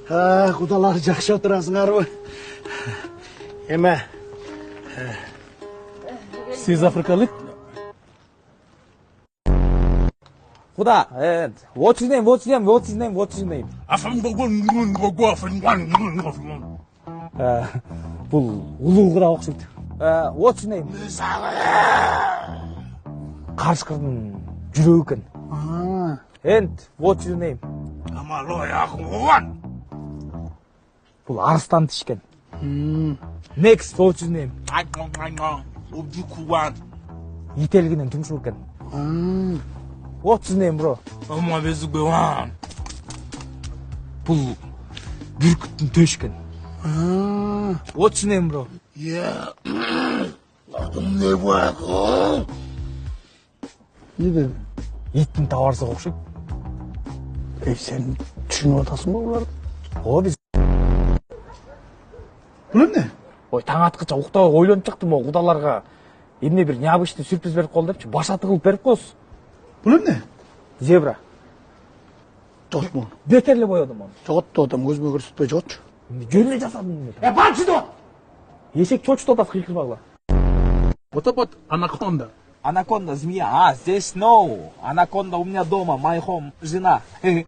Құдалар жақшы отырасыңарбы? Еме. Сіз африкалық? Куда? What's his name? What's his name? What's his name? What's his name? Бұл ұлы қыра оқшайды. What's his name? Қашқырдың жүрегі екен. And what's your name? Бұл арыстан тишкен. Next, what's your name? Ителгінен тұмшыл екен. What's his name, bro? Бұл бүркіттің төшкен. What's his name, bro? Не деді? Еттің тауарсы қоқшайды. Сен түсініп атасың ба оларды? Біз... Бұл не? Ой, таң атқыча ұқтауға ойланып шықтым, құдаларға. Емне бір необычный сюрприз беріп қолдап, башаты қылып беріп қойсы. Бұл не? Зебра. Жоғыт мұны. Бетерлі бойадым оны. Жоғытты адам өзіме көрсетпей жоғытшы. Жөніне жасадым. Баншыды! Есек чочты отасы қиқыз бағла. What about anaconda? Анаконда, змея. Здесь no. Анаконда у меня дома, my home, жена. We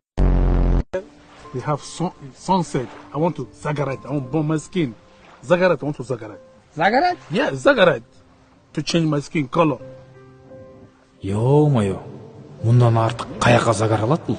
have sunset. I want to Zagarite. I want to burn my skin. Zagarite, I want to Zagarite. Загорать? Yeah, Zagarite. To change my skin color. Ё-моё, мұндан артық қаяққа загар алады бұл?